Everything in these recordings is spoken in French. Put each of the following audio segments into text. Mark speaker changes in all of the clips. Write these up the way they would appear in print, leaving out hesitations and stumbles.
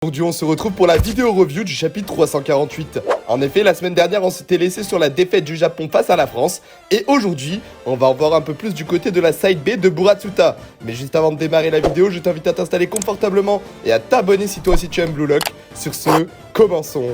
Speaker 1: Aujourd'hui, on se retrouve pour la vidéo review du chapitre 348. En effet, la semaine dernière, on s'était laissé sur la défaite du Japon face à la France. Et aujourd'hui, on va en voir un peu plus du côté de la side B de Buratsuta. Mais juste avant de démarrer la vidéo, je t'invite à t'installer confortablement et à t'abonner si toi aussi tu aimes Blue Lock. Sur ce, commençons.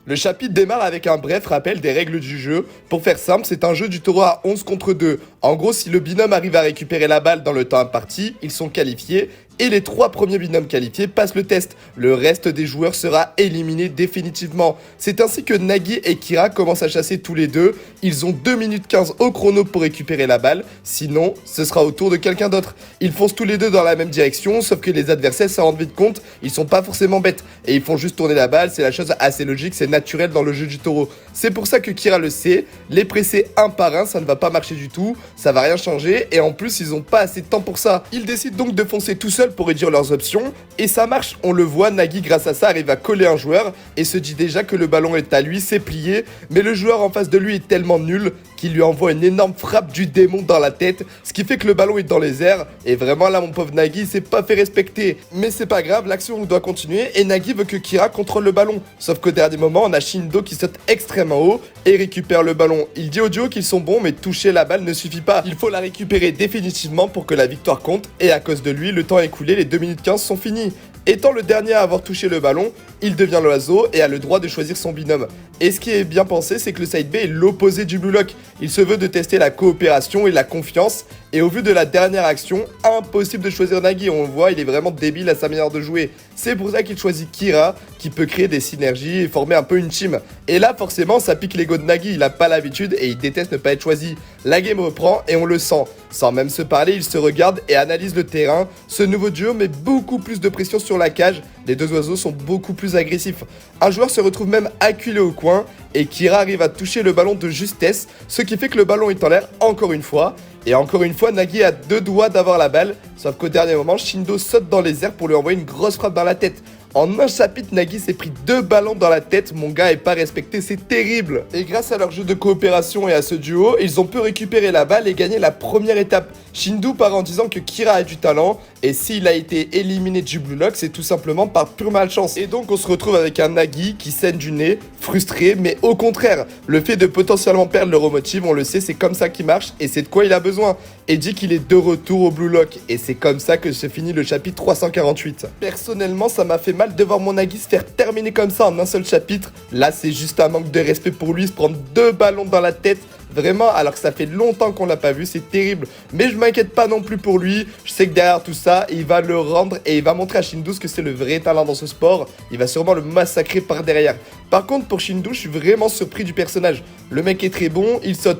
Speaker 1: Le chapitre démarre avec un bref rappel des règles du jeu. Pour faire simple, c'est un jeu du taureau à 11 contre 2. En gros, si le binôme arrive à récupérer la balle dans le temps imparti, ils sont qualifiés. Et les 3 premiers binômes qualifiés passent le test. Le reste des joueurs sera éliminé définitivement. C'est ainsi que Nagi et Kira commencent à chasser tous les deux. Ils ont 2 minutes 15 au chrono pour récupérer la balle. Sinon, ce sera au tour de quelqu'un d'autre. Ils foncent tous les deux dans la même direction, sauf que les adversaires s'en rendent vite compte. Ils sont pas forcément bêtes. Et ils font juste tourner la balle. C'est la chose assez logique, c'est naturel dans le jeu du taureau. C'est pour ça que Kira le sait. Les presser un par un, ça ne va pas marcher du tout. Ça va rien changer. Et en plus, ils ont pas assez de temps pour ça. Ils décident donc de foncer tout seuls pour réduire leurs options, et ça marche, on le voit, Nagi grâce à ça arrive à coller un joueur et se dit déjà que le ballon est à lui, c'est plié, mais le joueur en face de lui est tellement nul qu'il lui envoie une énorme frappe du démon dans la tête, ce qui fait que le ballon est dans les airs, et vraiment là mon pauvre Nagi s'est pas fait respecter. Mais c'est pas grave, l'action doit continuer et Nagi veut que Kira contrôle le ballon, sauf qu'au dernier moment on a Shindo qui saute extrêmement haut et récupère le ballon. Il dit au duo qu'ils sont bons, mais toucher la balle ne suffit pas, il faut la récupérer définitivement pour que la victoire compte, et à cause de lui le temps écoulé, les 2 minutes 15 sont finis. Étant le dernier à avoir touché le ballon, il devient l'oiseau et a le droit de choisir son binôme. Et ce qui est bien pensé, c'est que le side B est l'opposé du Blue Lock. Il se veut de tester la coopération et la confiance. Et au vu de la dernière action, impossible de choisir Nagi. On le voit, il est vraiment débile à sa manière de jouer. C'est pour ça qu'il choisit Kira, qui peut créer des synergies et former un peu une team. Et là, forcément, ça pique l'ego de Nagi. Il a pas l'habitude et il déteste ne pas être choisi. La game reprend et on le sent. Sans même se parler, ils se regardent et analysent le terrain. Ce nouveau duo met beaucoup plus de pression sur la cage. Les deux oiseaux sont beaucoup plus agressifs. Un joueur se retrouve même acculé au coin et Kira arrive à toucher le ballon de justesse, ce qui fait que le ballon est en l'air encore une fois. Et encore une fois, Nagi a 2 doigts d'avoir la balle, sauf qu'au dernier moment, Shindo saute dans les airs pour lui envoyer une grosse frappe dans la tête. En un chapitre, Nagi s'est pris 2 ballons dans la tête, mon gars est pas respecté, c'est terrible. Et grâce à leur jeu de coopération et à ce duo, ils ont pu récupérer la balle et gagner la première étape. Shindo part en disant que Kira a du talent, et s'il a été éliminé du Blue Lock, c'est tout simplement par pure malchance. Et donc on se retrouve avec un Nagi qui saigne du nez, frustré, mais au contraire, le fait de potentiellement perdre le remotive, on le sait, c'est comme ça qu'il marche, et c'est de quoi il a besoin. Et dit qu'il est de retour au Blue Lock, et c'est comme ça que se finit le chapitre 348. Personnellement, ça m'a fait mal de voir mon Nagi se faire terminer comme ça en un seul chapitre. Là, c'est juste un manque de respect pour lui, se prendre 2 ballons dans la tête. Vraiment, alors que ça fait longtemps qu'on l'a pas vu, c'est terrible. Mais je m'inquiète pas non plus pour lui. Je sais que derrière tout ça, il va le rendre et il va montrer à Shindo que c'est le vrai talent dans ce sport. Il va sûrement le massacrer par derrière. Par contre, pour Shindo, je suis vraiment surpris du personnage. Le mec est très bon, il saute